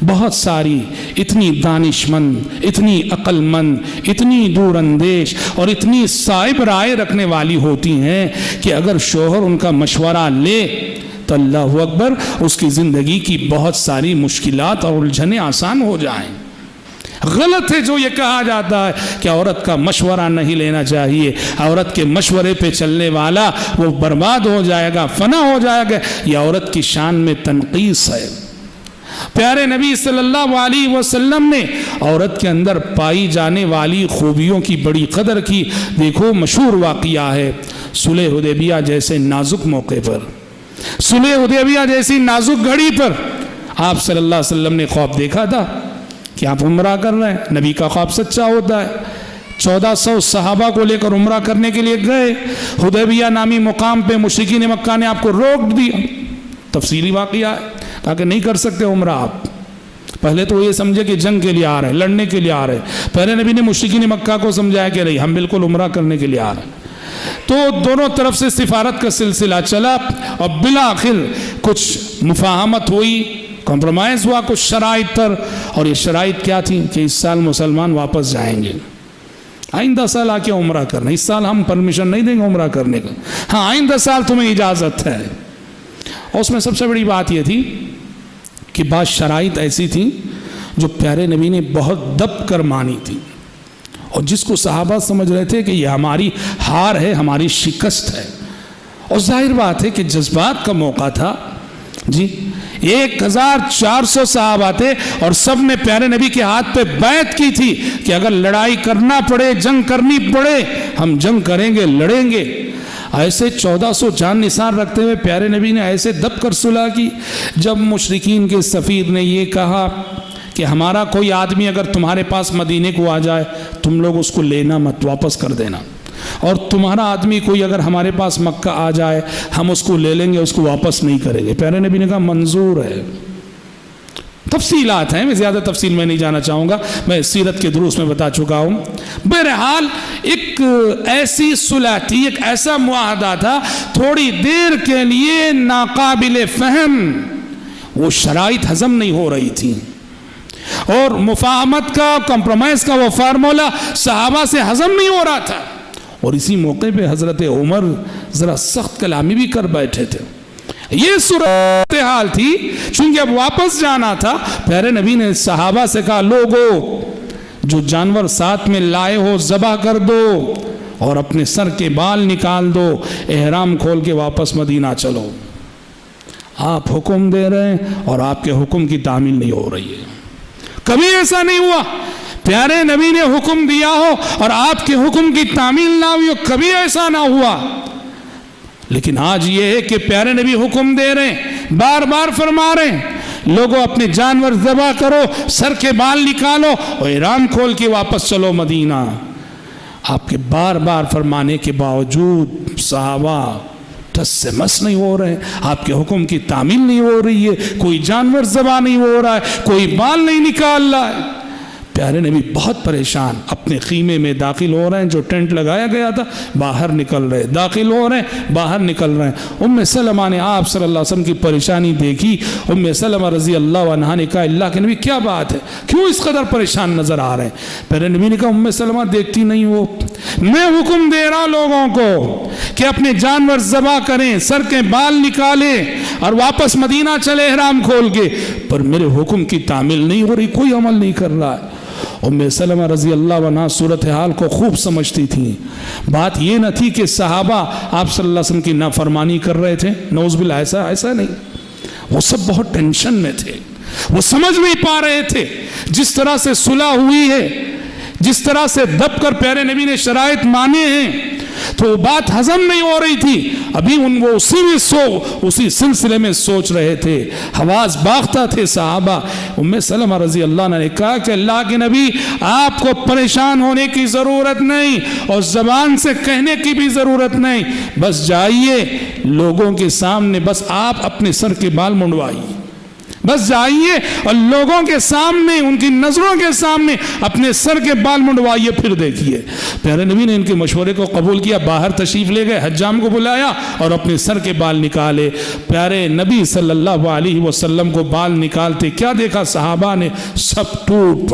بہت ساری اتنی دانش مند، اتنی عقل مند، اتنی دور اندیش اور اتنی صائب رائے رکھنے والی ہوتی ہیں کہ اگر شوہر ان کا مشورہ لے تو اللہ اکبر، اس کی زندگی کی بہت ساری مشکلات اور الجھنیں آسان ہو جائیں۔ غلط ہے جو یہ کہا جاتا ہے کہ عورت کا مشورہ نہیں لینا چاہیے، عورت کے مشورے پہ چلنے والا وہ برباد ہو جائے گا، فنا ہو جائے گا، یہ عورت کی شان میں تنقیص ہے۔ پیارے نبی صلی اللہ علیہ وسلم نے عورت کے اندر پائی جانے والی خوبیوں کی بڑی قدر کی۔ دیکھو مشہور واقعہ ہے، صلح حدیبیہ جیسے نازک موقع پر، صلح حدیبیہ جیسی نازک گھڑی پر آپ صلی اللہ علیہ وسلم نے خواب دیکھا تھا کہ آپ عمرہ کر رہے ہیں۔ نبی کا خواب سچا ہوتا ہے۔ 1400 صحابہ کو لے کر عمرہ کرنے کے لیے گئے، حدیبیہ نامی مقام پہ مشرکین مکہ نے آپ کو روک دیا۔ تفصیلی واقعہ ہے، کہا کہ نہیں کر سکتے عمرہ آپ۔ پہلے تو یہ سمجھے کہ جنگ کے لیے آ رہے ہیں، لڑنے کے لیے آ رہے ہیں۔ پہلے نبی نے مشرکین مکہ کو سمجھایا کہ نہیں، ہم بالکل عمرہ کرنے کے لیے آ رہے ہیں۔ تو دونوں طرف سے سفارت کا سلسلہ چلا اور بالآخر کچھ مفاہمت ہوئی، کمپرومائز ہوا کچھ شرائط پر، اور یہ شرائط کیا تھی کہ اس سال مسلمان واپس جائیں گے، آئندہ سال آ کے عمرہ کرنا، اس سال ہم پرمیشن نہیں دیں گے عمرہ کرنے کا، ہاں آئندہ سال تمہیں اجازت ہے۔ اور اس میں سب سے بڑی بات یہ تھی کہ بعض شرائط ایسی تھیں جو پیارے نبی نے بہت دب کر مانی تھی، اور جس کو صحابہ سمجھ رہے تھے کہ یہ ہماری ہار ہے، ہماری شکست ہے۔ اور ظاہر بات ہے کہ جذبات کا موقع تھا جی، 1400 صحابہ تھے اور سب نے پیارے نبی کے ہاتھ پہ بیعت کی تھی کہ اگر لڑائی کرنا پڑے، جنگ کرنی پڑے، ہم جنگ کریں گے، لڑیں گے۔ ایسے 1400 جان نثار رکھتے ہوئے پیارے نبی نے ایسے دب کر صلح کی۔ جب مشرکین کے سفیر نے یہ کہا کہ ہمارا کوئی آدمی اگر تمہارے پاس مدینے کو آ جائے، تم لوگ اس کو لینا مت، واپس کر دینا، اور تمہارا آدمی کوئی اگر ہمارے پاس مکہ آ جائے، ہم اس کو لے لیں گے، اس کو واپس نہیں کریں گے۔ پیارے نبی نے کہا منظور ہے۔ تفصیلات ہیں، میں زیادہ تفصیل میں نہیں جانا چاہوں گا، میں سیرت کے دروس میں بتا چکا ہوں۔ بہرحال ایک ایسی صلح تھی، ایک ایسا معاہدہ تھا، تھوڑی دیر کے لیے ناقابل فہم، وہ شرائط ہضم نہیں ہو رہی تھی، اور مفاہمت کا، کمپرومائز کا وہ فارمولہ صحابہ سے ہضم نہیں ہو رہا تھا۔ اور اسی موقع پہ حضرت عمر ذرا سخت کلامی بھی کر بیٹھے تھے۔ یہ صورتحال تھی، چونکہ اب واپس جانا تھا، پیارے نبی نے صحابہ سے کہا لوگو جو جانور ساتھ میں لائے ہو ذبح کر دو اور اپنے سر کے بال نکال دو، احرام کھول کے واپس مدینہ چلو۔ آپ حکم دے رہے ہیں اور آپ کے حکم کی تعمیل نہیں ہو رہی ہے۔ کبھی ایسا نہیں ہوا پیارے نبی نے حکم دیا ہو اور آپ کے حکم کی تعمیل نہ ہوئی ہو، کبھی ایسا نہ ہوا۔ لیکن آج یہ ہے کہ پیارے نبی حکم دے رہے ہیں، بار بار فرما رہے ہیں لوگوں اپنے جانور ذبح کرو، سر کے بال نکالو اور احرام کھول کے واپس چلو مدینہ۔ آپ کے بار بار فرمانے کے باوجود صحابہ ٹس سے مس نہیں ہو رہے ہیں، آپ کے حکم کی تعمیل نہیں ہو رہی ہے، کوئی جانور ذبح نہیں ہو رہا ہے، کوئی بال نہیں نکال رہا ہے۔ پیارے نبی بہت پریشان اپنے خیمے میں داخل ہو رہے ہیں، جو ٹینٹ لگایا گیا تھا باہر نکل رہے، داخل ہو رہے ہیں باہر نکل رہے ہیں۔ ام سلمہ نے آپ صلی اللہ علیہ وسلم کی پریشانی دیکھی۔ ام سلمہ رضی اللہ عنہا نے کہا اللہ کے نبی کیا بات ہے، کیوں اس قدر پریشان نظر آ رہے ہیں؟ پیارے نبی نے کہا ام سلمہ دیکھتی نہیں ہو، میں حکم دے رہا ہوں لوگوں کو کہ اپنے جانور ذبح کریں، سر کے بال نکالیں اور واپس مدینہ چلے احرام کھول کے، پر میرے حکم کی تعمیل نہیں ہو رہی، کوئی عمل نہیں کر رہا ہے۔ ام سلمہ رضی اللہ عنہ صورتحال کو خوب سمجھتی تھی۔ بات یہ نہ تھی کہ صحابہ آپ صلی اللہ علیہ وسلم کی نافرمانی کر رہے تھے، نعوذ باللہ، ایسا نہیں، وہ سب بہت ٹینشن میں تھے، وہ سمجھ نہیں پا رہے تھے جس طرح سے صلح ہوئی ہے، جس طرح سے دب کر پیارے نبی نے شرائط مانے ہیں، تو بات ہضم نہیں ہو رہی تھی۔ ابھی وہ اسی سلسلے میں سوچ رہے تھے، حواس باختہ تھے صحابہ۔ ام سلمہ رضی اللہ عنہ نے کہا کہ اللہ کے نبی آپ کو پریشان ہونے کی ضرورت نہیں اور زبان سے کہنے کی بھی ضرورت نہیں، بس جائیے لوگوں کے سامنے، بس آپ اپنے سر کے بال منڈوائیے، بس جائیے اور لوگوں کے سامنے، ان کی نظروں کے سامنے اپنے سر کے بال منڈوائیے، پھر دیکھیے۔ پیارے نبی نے ان کے مشورے کو قبول کیا، باہر تشریف لے گئے، حجام کو بلایا اور اپنے سر کے بال نکالے۔ پیارے نبی صلی اللہ علیہ وسلم کو بال نکالتے کیا دیکھا صحابہ نے؟ سب ٹوٹ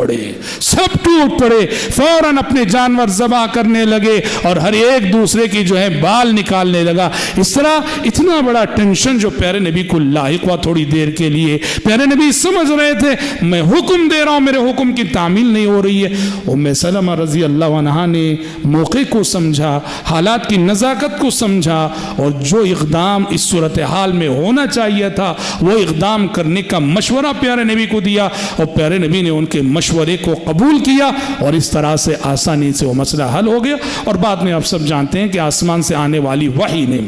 پڑے، فوراً اپنے جانور ذبح کرنے لگے اور ہر ایک دوسرے کی بال نکالنے لگا۔ اس طرح اتنا بڑا ٹینشن جو پیارے نبی کو لاحق ہوا تھوڑی دیر کے لیے، پیارے نبی سمجھ رہے تھے میں حکم دے رہا ہوں، میرے حکم کی تعمیل نہیں ہو رہی ہے۔ ام سلمہ رضی اللہ عنہا نے موقع کو سمجھا، حالات کی نزاکت کو سمجھا، اور جو اقدام اس صورتحال میں ہونا چاہیے تھا وہ اقدام کرنے کا مشورہ پیارے نبی کو دیا، اور پیارے نبی نے ان کے مشورے کو قبول کیا، اور اس طرح سے آسانی سے وہ مسئلہ حل ہو گیا۔ اور بعد میں آپ سب جانتے ہیں کہ آسمان سے آنے والی وحی نے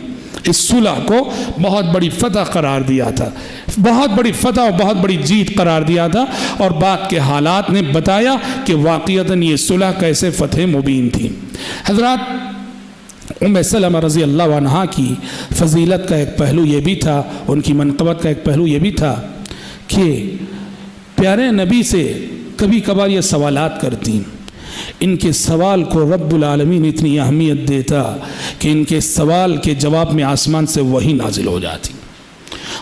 اس صلح کو بہت بڑی فتح قرار دیا تھا، بہت بڑی فتح اور بہت بڑی جیت قرار دیا تھا، اور بعد کے حالات نے بتایا کہ واقعتاً یہ صلح کیسے فتح مبین تھی۔ حضرات، ام سلمہ رضی اللہ عنہا کی فضیلت کا ایک پہلو یہ بھی تھا، ان کی منقبت کا ایک پہلو یہ بھی تھا کہ پیارے نبی سے کبھی کبھار یہ سوالات کرتی، ان کے سوال کو رب العالمین اتنی اہمیت دیتا کہ ان کے سوال کے جواب میں آسمان سے وحی نازل ہو جاتی۔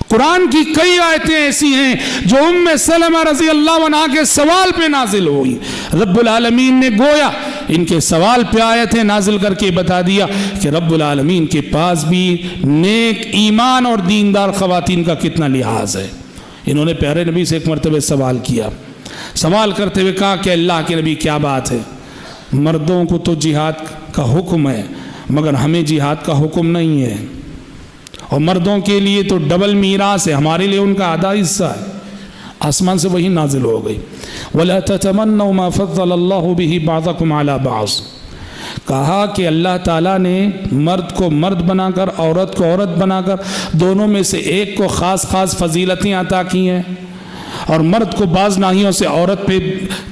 قرآن کی کئی آیتیں ایسی ہیں جو ام سلمہ رضی اللہ عنہا کے سوال پہ نازل ہوئی، رب العالمین نے گویا ان کے سوال پہ آیتیں نازل کر کے بتا دیا کہ رب العالمین کے پاس بھی نیک ایمان اور دیندار خواتین کا کتنا لحاظ ہے۔ انہوں نے پیارے نبی سے ایک مرتبہ سوال کیا، سوال کرتے ہوئے کہا کہ اللہ کے نبی کیا بات ہے، مردوں کو تو جہاد کا حکم ہے مگر ہمیں جہاد کا حکم نہیں ہے، اور مردوں کے لیے تو ڈبل میراث ہے، ہمارے لیے ان کا آدھا حصہ ہے۔ آسمان سے وہی نازل ہو گئی، وَلَا تَتَمَنَّوْا مَا فَضَّلَ اللَّهُ بِهِ بَعْضَكُمْ عَلَى بَعْضٍ، کہا کہ اللہ تعالیٰ نے مرد کو مرد بنا کر، عورت کو عورت بنا کر، دونوں میں سے ایک کو خاص خاص فضیلتیں عطا کی ہیں، اور مرد کو بعض ناحیوں سے عورت پہ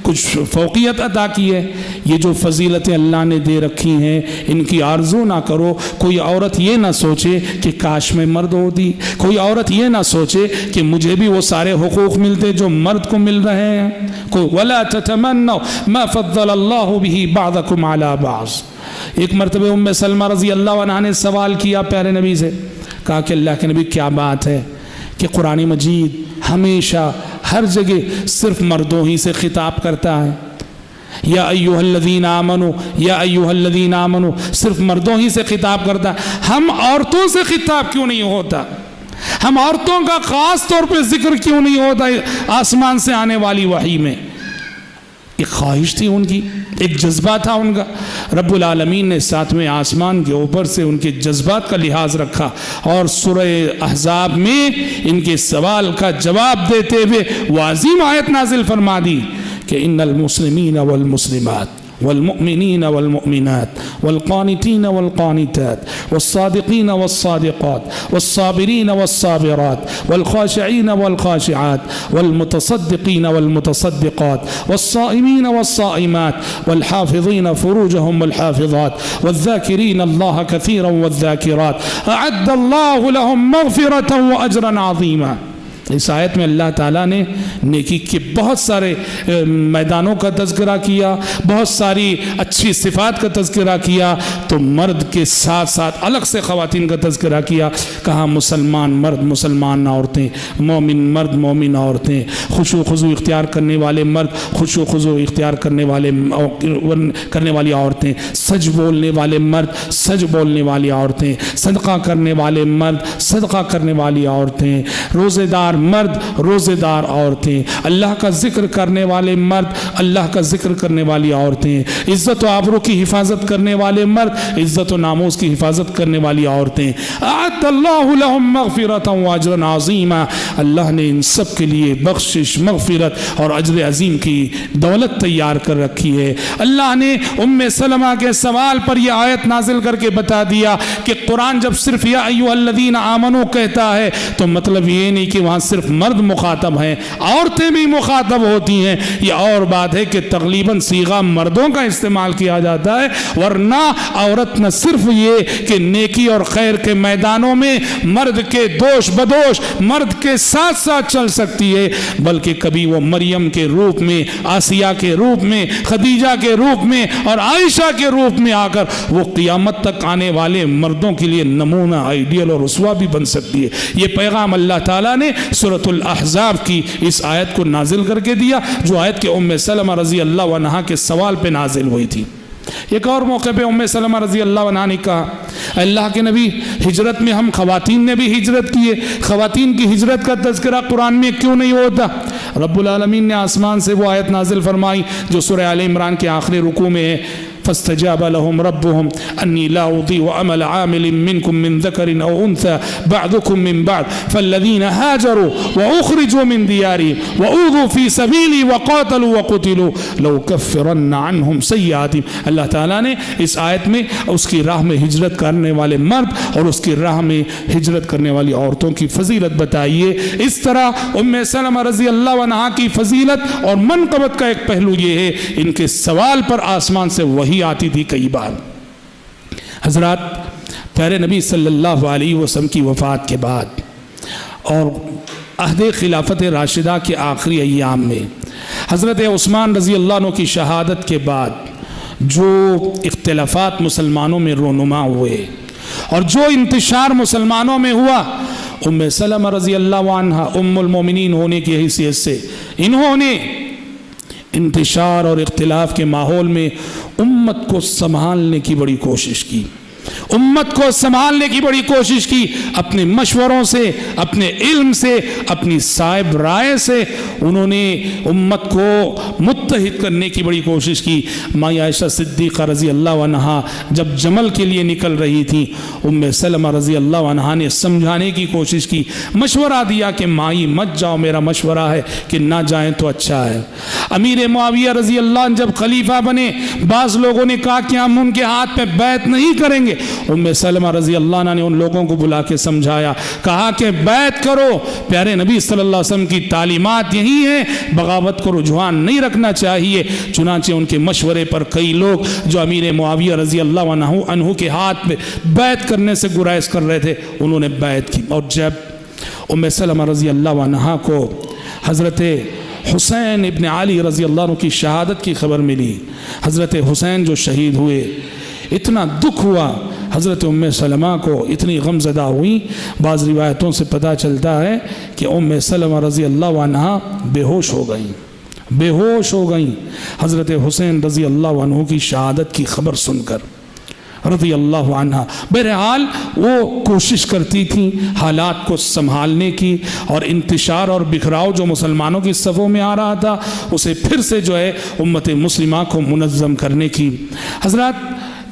کچھ فوقیت عطا کی ہے۔ یہ جو فضیلتیں اللہ نے دے رکھی ہیں ان کی آرزو نہ کرو، کوئی عورت یہ نہ سوچے کہ کاش میں مرد ہوتی، کوئی عورت یہ نہ سوچے کہ مجھے بھی وہ سارے حقوق ملتے جو مرد کو مل رہے ہیں۔ وَلَا تَتَمَنَّوْا مَا فَضَّلَ اللَّهُ بِهِ بَعْضَكُمْ عَلَى بَعْضٍ۔ ایک مرتبہ ام سلمہ رضی اللہ عنہا نے سوال کیا پیارے نبی سے، کہا کہ اللہ کے نبی کیا بات ہے کہ قرآن مجید ہمیشہ ہر جگہ صرف مردوں ہی سے خطاب کرتا ہے، یا ایھا الذین آمنوا، یا ایھا الذین آمنوا صرف مردوں ہی سے خطاب کرتا ہے، ہم عورتوں سے خطاب کیوں نہیں ہوتا، ہم عورتوں کا خاص طور پہ ذکر کیوں نہیں ہوتا آسمان سے آنے والی وحی میں؟ ایک خواہش تھی ان کی، ایک جذبہ تھا ان کا۔ رب العالمین نے ساتویں آسمان کے اوپر سے ان کے جذبات کا لحاظ رکھا، اور سورہ احزاب میں ان کے سوال کا جواب دیتے ہوئے وہ عظیم آیت نازل فرما دی کہ ان المسلمین والمسلمات والمؤمنين والمؤمنات والقانتين والقانتات والصادقين والصادقات والصابرين والصابرات والخاشعين والخاشعات والمتصدقين والمتصدقات والصائمين والصائمات والحافظين فروجهم والحافظات والذاكرين الله كثيرا والذاكرات أعد الله لهم مغفرة وأجرا عظيما۔ اس آیت میں اللہ تعالیٰ نے نیکی کے بہت سارے میدانوں کا تذکرہ کیا، بہت ساری اچھی صفات کا تذکرہ کیا، تو مرد کے ساتھ ساتھ الگ سے خواتین کا تذکرہ کیا، کہا مسلمان مرد مسلمان عورتیں، مومن مرد مومن عورتیں، خشوع خضوع اختیار کرنے والے مرد، خشوع خضوع اختیار کرنے والی عورتیں، سچ بولنے والے مرد، سچ بولنے والی عورتیں، صدقہ کرنے والے مرد، صدقہ کرنے والی عورتیں، روزے دار مرد، روزے دار عورتیں، اللہ کا ذکر کرنے والے مرد، اللہ کا ذکر کرنے والی عورتیں، عزت و آبرو کی حفاظت کرنے والے مرد، عزت و ناموس کی حفاظت کرنے والی عورتیں، اعد اللہ لہم مغفرۃ واجرا عظیما، اللہ نے ان سب کے لیے بخشش، مغفرت اور اجر عظیم کی دولت تیار کر رکھی ہے۔ اللہ نے ام سلمہ کے سوال پر یہ آیت نازل کر کے بتا دیا کہ قرآن جب صرف یا ایھا الذین آمنوا کہتا ہے تو مطلب یہ نہیں کہ وہاں صرف مرد مخاطب ہیں، عورتیں بھی مخاطب ہوتی ہیں۔ یہ اور بات ہے کہ تقریباً صیغہ مردوں کا استعمال کیا جاتا ہے، ورنہ عورت نہ صرف یہ کہ نیکی اور خیر کے میدانوں میں مرد کے دوش بدوش مرد کے ساتھ ساتھ چل سکتی ہے، بلکہ کبھی وہ مریم کے روپ میں، آسیہ کے روپ میں، خدیجہ کے روپ میں اور عائشہ کے روپ میں آ کر وہ قیامت تک آنے والے مردوں کے لیے نمونہ، آئیڈیل اور اسوہ بھی بن سکتی ہے۔ یہ پیغام اللہ تعالیٰ نے سورۃ الاحزاب کی اس آیت کو نازل کر کے دیا، جو آیت کے ام سلمہ رضی اللہ عنہا کے سوال پہ نازل ہوئی تھی۔ ایک اور موقع پہ ام سلمہ رضی اللہ عنہا نے کہا، اللہ کے نبی، ہجرت میں ہم خواتین نے بھی ہجرت کی ہے، خواتین کی ہجرت کا تذکرہ قرآن میں کیوں نہیں ہوتا؟ رب العالمین نے آسمان سے وہ آیت نازل فرمائی جو سورہ آل عمران کے آخری رکوع میں ہے، فاستجاب لهم ربهم أني لا أضيع عمل عامل منكم من ذكر أو أنثى بعضكم من بعض فالذين هاجروا وأخرجوا من ديارهم وأوذوا في سبيلي وقاتلوا وقتلوا لأكفرن عنهم سيئاتهم۔ اللہ تعالیٰ نے اس آیت میں اس کی راہ میں ہجرت کرنے والے مرد اور اس کی راہ میں ہجرت کرنے والی عورتوں کی فضیلت بتائی ہے۔ اس طرح ام سلمہ رضی اللہ عنہا کی فضیلت اور منقبت کا ایک پہلو یہ ہے، ان کے سوال پر آسمان سے وحی آتی تھی کئی بار۔ حضرات، پیارے نبی صلی اللہ علیہ وسلم کی وفات کے بعد اور عہد خلافت راشدہ کے آخری ایام میں حضرت عثمان رضی اللہ عنہ کی شہادت کے بعد جو اختلافات مسلمانوں میں رونما ہوئے اور جو انتشار مسلمانوں میں ہوا، ام سلمہ رضی اللہ عنہا ام المومنین ہونے کی حیثیت سے انہوں نے انتشار اور اختلاف کے ماحول میں امت کو سنبھالنے کی بڑی کوشش کی، امت کو سنبھالنے کی بڑی کوشش کی، اپنے مشوروں سے، اپنے علم سے، اپنی صاحب رائے سے انہوں نے امت کو متحد کرنے کی بڑی کوشش کی۔ ماں عائشہ صدیقہ رضی اللہ عنہا جب جمل کے لیے نکل رہی تھی، ام سلمہ رضی اللہ عنہا نے سمجھانے کی کوشش کی، مشورہ دیا کہ مائی مت جاؤ، میرا مشورہ ہے کہ نہ جائیں تو اچھا ہے۔ امیر معاویہ رضی اللہ عنہ جب خلیفہ بنے، بعض لوگوں نے کہا کہ ہم ان کے ہاتھ پہ بیعت نہیں کریں گے، ام سلمہ رضی اللہ عنہ نے ان لوگوں کو بلا کے سمجھایا، کہا کہ بیعت کرو، پیارے نبی صلی اللہ علیہ وسلم کی تعلیمات یہی ہیں، بغاوت کو رجحان نہیں رکھنا چاہیے۔ چنانچہ ان کے مشورے پر کئی لوگ جو امیر معاویہ رضی اللہ عنہ کے ہاتھ پہ بیعت کرنے سے گریز کر رہے تھے، انہوں نے بیعت کی۔ اور جب ام سلمہ رضی اللہ عنہ کو حضرت حسین ابن علی رضی اللہ عنہ کی شہادت کی خبر ملی، حضرت حسین جو شہید ہوئے، اتنا دکھ ہوا، حضرت ام سلمہ کو اتنی غمزدہ ہوئی، بعض روایتوں سے پتہ چلتا ہے کہ ام سلمہ رضی اللہ عنہا بے ہوش ہو گئیں، بے ہوش ہو گئیں حضرت حسین رضی اللہ عنہ کی شہادت کی خبر سن کر رضی اللہ عنہ۔ بہرحال وہ کوشش کرتی تھیں حالات کو سنبھالنے کی، اور انتشار اور بکھراؤ جو مسلمانوں کی صفوں میں آ رہا تھا اسے پھر سے جو ہے امت مسلمہ کو منظم کرنے کی۔ حضرات،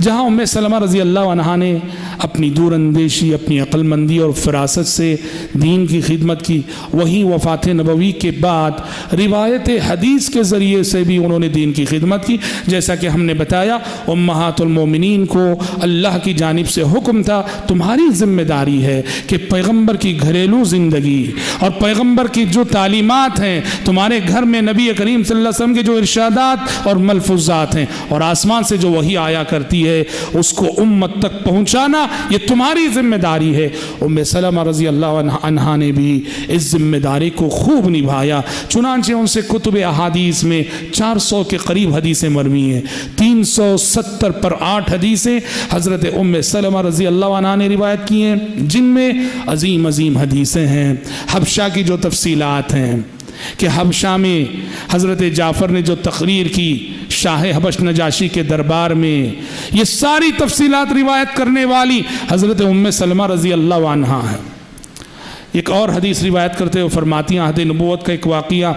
جہاں ام سلمہ رضی اللہ عنہا نے اپنی دور اندیشی، اپنی عقل مندی اور فراست سے دین کی خدمت کی، وہیں وفات نبوی کے بعد روایت حدیث کے ذریعے سے بھی انہوں نے دین کی خدمت کی۔ جیسا کہ ہم نے بتایا، امہات المومنین کو اللہ کی جانب سے حکم تھا، تمہاری ذمہ داری ہے کہ پیغمبر کی گھریلو زندگی اور پیغمبر کی جو تعلیمات ہیں، تمہارے گھر میں نبی کریم صلی اللہ علیہ وسلم کے جو ارشادات اور ملفوظات ہیں اور آسمان سے جو وحی آیا کرتی ہے، اس کو امت تک پہنچانا یہ تمہاری ذمہ داری ہے۔ ام سلمہ رضی اللہ عنہا نے بھی اس ذمہ داری کو خوب نبھایا، چنانچہ ان سے کتب احادیث میں 400 کے قریب حدیثیں مروی ہیں، 370 پر 8 حدیثیں حضرت ام سلمہ رضی اللہ عنہا نے روایت کی ہیں، جن میں عظیم عظیم حدیثیں ہیں۔ حبشہ کی جو تفصیلات ہیں کہ حبشہ میں حضرت جعفر نے جو تقریر کی شاہ حبش نجاشی کے دربار میں، یہ ساری تفصیلات روایت کرنے والی حضرت ام سلمہ رضی اللہ عنہا ہے۔ ایک اور حدیث روایت کرتے ہوئے فرماتی ہیں، عہد نبوت کا ایک واقعہ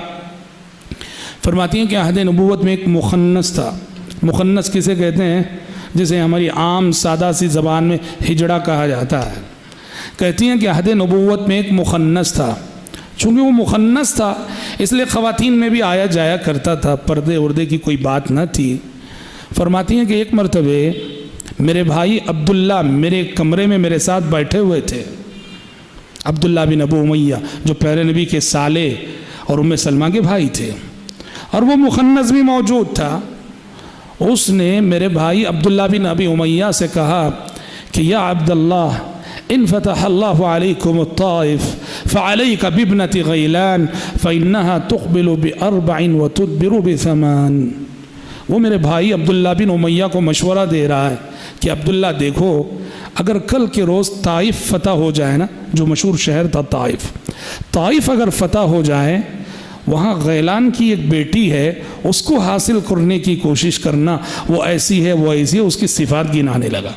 فرماتی ہیں کہ عہد نبوت میں ایک مخنث تھا۔ مخنث کسے کہتے ہیں؟ جسے ہماری عام سادہ سی زبان میں ہجڑا کہا جاتا ہے۔ کہتی ہیں کہ عہد نبوت میں ایک مخنث تھا، چونکہ وہ مخنث تھا اس لیے خواتین میں بھی آیا جایا کرتا تھا، پردے اردے کی کوئی بات نہ تھی۔ فرماتی ہیں کہ ایک مرتبہ میرے بھائی عبداللہ میرے کمرے میں میرے ساتھ بیٹھے ہوئے تھے، عبداللہ بن ابو امیہ جو پیارے نبی کے سالے اور ام سلمہ کے بھائی تھے، اور وہ مخنث بھی موجود تھا۔ اس نے میرے بھائی عبداللہ بن ابی امیہ سے کہا کہ یا عبداللہ ان فتح اللہ علیکم الطائف فعلیک بابنۃ غیلان فإنها تقبل ب4 وتدبر ب8۔ وہ میرے بھائی عبداللہ بن امیہ کو مشورہ دے رہا ہے کہ عبداللہ دیکھو، اگر کل کے روز طائف فتح ہو جائے نا، جو مشہور شہر تھا طائف اگر فتح ہو جائے، وہاں غیلان کی ایک بیٹی ہے، اس کو حاصل کرنے کی کوشش کرنا، وہ ایسی ہے وہ ایسی ہے، اس کی صفات گنانے لگا۔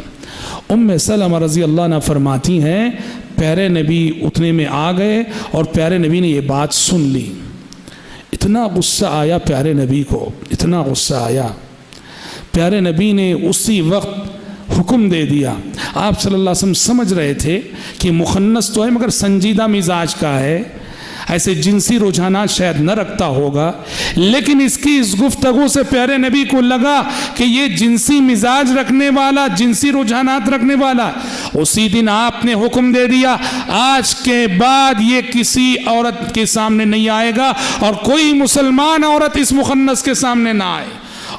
ام سلمہ رضی اللہ عنہ فرماتی ہیں پیارے نبی اتنے میں آ گئے اور پیارے نبی نے یہ بات سن لی۔ اتنا غصہ آیا پیارے نبی کو، اتنا غصہ آیا، پیارے نبی نے اسی وقت حکم دے دیا۔ آپ صلی اللہ علیہ وسلم سمجھ رہے تھے کہ مخنث تو ہے مگر سنجیدہ مزاج کا ہے، ایسے جنسی رجحانات شاید نہ رکھتا ہوگا، لیکن اس کی اس گفتگو سے پیارے نبی کو لگا کہ یہ جنسی مزاج رکھنے والا، جنسی رجحانات رکھنے والا۔ اسی دن آپ نے حکم دے دیا آج کے بعد یہ کسی عورت کے سامنے نہیں آئے گا اور کوئی مسلمان عورت اس مخنث کے سامنے نہ آئے۔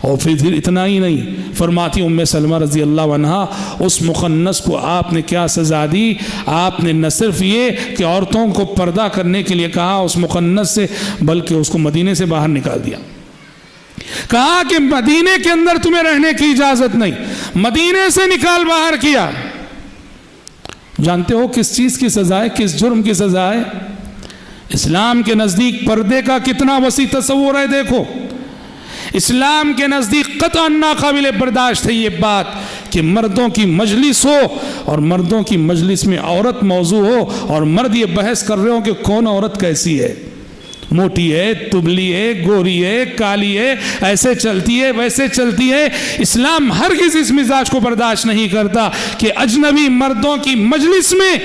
اور پھر اتنا ہی نہیں، فرماتی ام سلمہ رضی اللہ عنہا اس مخنث کو آپ نے کیا سزا دی؟ آپ نے نہ صرف یہ کہ عورتوں کو پردہ کرنے کے لیے کہا اس مخنث سے، بلکہ اس کو مدینے سے باہر نکال دیا۔ کہا کہ مدینے کے اندر تمہیں رہنے کی اجازت نہیں، مدینے سے نکال باہر کیا۔ جانتے ہو کس چیز کی سزا ہے، کس جرم کی سزا ہے؟ اسلام کے نزدیک پردے کا کتنا وسیع تصور ہے، دیکھو اسلام کے نزدیک قطعا ناقابل برداشت ہے یہ بات کہ مردوں کی مجلس ہو اور مردوں کی مجلس میں عورت موضوع ہو اور مرد یہ بحث کر رہے ہو کہ کون عورت کیسی ہے، موٹی ہے، تبلی ہے، گوری ہے، کالی ہے، ایسے چلتی ہے، ویسے چلتی ہے۔ اسلام ہرگز اس مزاج کو برداشت نہیں کرتا کہ اجنبی مردوں کی مجلس میں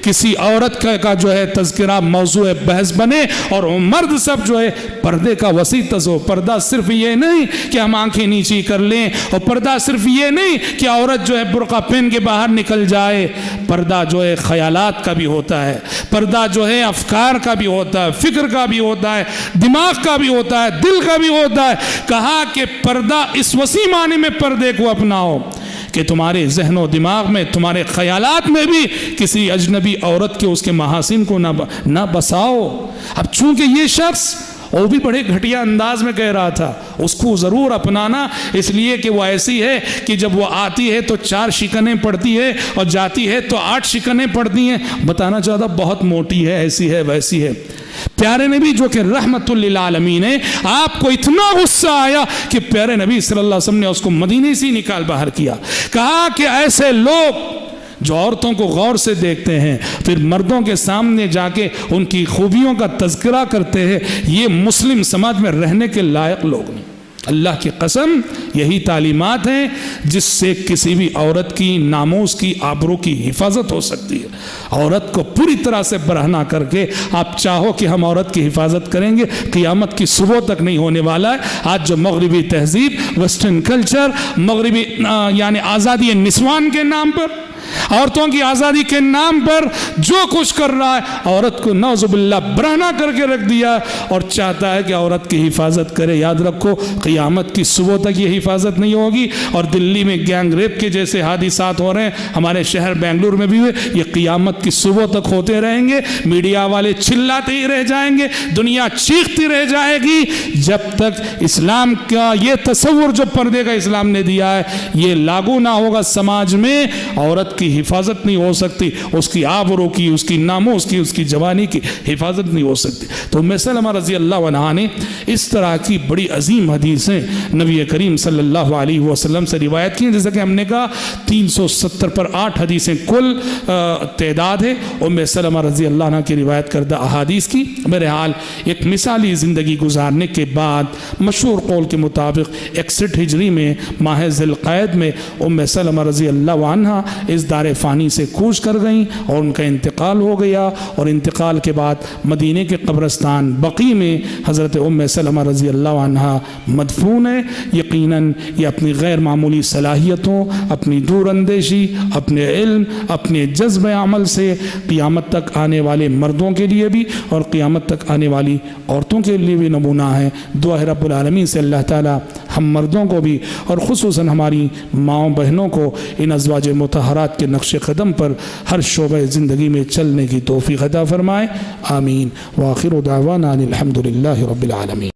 کسی عورت کا جو ہے تذکرہ موضوع بحث بنے، اور مرد سب جو ہے پردے کا وسیع تصور۔ پردہ صرف یہ نہیں کہ ہم آنکھیں نیچی کر لیں، اور پردہ صرف یہ نہیں کہ عورت جو ہے برقع پہن کے باہر نکل جائے، پردہ جو ہے خیالات کا بھی ہوتا ہے، پردہ جو ہے افکار کا بھی ہوتا ہے، فکر کا بھی ہوتا ہے، دماغ کا بھی ہوتا ہے، دل کا بھی ہوتا ہے۔ کہا کہ پردہ اس وسیع معنی میں پردے کو اپناؤ کہ تمہارے ذہن و دماغ میں، تمہارے خیالات میں بھی کسی اجنبی عورت کے اس کے محاسن کو نہ بساؤ۔ اب چونکہ یہ شخص وہ بھی بڑے گھٹیا انداز میں کہہ رہا تھا، اس کو ضرور اپنانا، اس لیے کہ وہ ایسی ہے کہ جب وہ آتی ہے تو 4 شکنیں پڑتی ہے اور جاتی ہے تو 8 شکنیں پڑتی ہیں۔ بتانا چاہتا بہت موٹی ہے، ایسی ہے ویسی ہے۔ پیارے نبی جو کہ رحمت للعالمین ہے، آپ کو اتنا غصہ آیا کہ پیارے نبی صلی اللہ علیہ وسلم نے اس کو مدینے سے نکال باہر کیا۔ کہا کہ ایسے لوگ جو عورتوں کو غور سے دیکھتے ہیں پھر مردوں کے سامنے جا کے ان کی خوبیوں کا تذکرہ کرتے ہیں، یہ مسلم سماج میں رہنے کے لائق لوگ نہیں۔ اللہ کی قسم یہی تعلیمات ہیں جس سے کسی بھی عورت کی ناموس کی، آبرو کی حفاظت ہو سکتی ہے۔ عورت کو پوری طرح سے برہنہ کر کے آپ چاہو کہ ہم عورت کی حفاظت کریں گے، قیامت کی صبح تک نہیں ہونے والا ہے۔ آج جو مغربی تہذیب، ویسٹرن کلچر، مغربی یعنی آزادی نسوان کے نام پر عورتوں کی آزادی کے نام پر جو کچھ کر رہا ہے، عورت کو نعوذ باللہ برہنہ کر کے رکھ دیا اور چاہتا ہے کہ عورت کی حفاظت کرے۔ یاد رکھو قیامت کی صبح تک یہ حفاظت نہیں ہوگی، اور دلی میں گینگ ریپ کے جیسے حادثات ہو رہے ہیں، ہمارے شہر بنگلور میں بھی ہوئے، یہ قیامت کی صبح تک ہوتے رہیں گے۔ میڈیا والے چلاتے ہی رہ جائیں گے، دنیا چیختی رہ جائے گی، جب تک اسلام کا یہ تصور جو پردے کا اسلام نے دیا ہے یہ لاگو نہ ہوگا سماج میں، عورت کی حفاظت نہیں ہو سکتی، اس کی آبرو کی، اس کی ناموس کی، اس کی جوانی کی حفاظت نہیں ہو سکتی۔ تو ام سلمہ رضی اللہ عنہا نے اس طرح کی بڑی عظیم حدیثیں نبی کریم صلی اللہ علیہ وسلم سے روایت کی، جیسا کہ ہم نے کہا 370 پر 8 حدیثیں کل تعداد ہے ام سلمہ رضی اللہ عنہ کی روایت کردہ احادیث کی۔ بہرحال ایک مثالی زندگی گزارنے کے بعد مشہور قول کے مطابق 61 ہجری میں ماہ ذی القعدہ میں ام سلمہ رضی اللہ عنہ اس دار فانی سے کوچ کر گئیں اور ان کا انتقال ہو گیا، اور انتقال کے بعد مدینے کے قبرستان بقیع میں حضرت ام سلمہ رضی اللہ عنہ مدفون ہے۔ یقیناً یہ اپنی غیر معمولی صلاحیتوں، اپنی دور اندیشی، اپنے علم، اپنے جذب عمل سے قیامت تک آنے والے مردوں کے لیے بھی اور قیامت تک آنے والی عورتوں کے لیے بھی نمونہ ہے۔ دعا ہے رب العالمین سے اللہ تعالی ہم مردوں کو بھی اور خصوصاً ہماری ماؤں بہنوں کو ان ازواج مطہرات کے نقش قدم پر ہر شعبہ زندگی میں چلنے کی توفیق عطا فرمائے، آمین۔ وآخر دعوانا الحمد للہ رب العالمین۔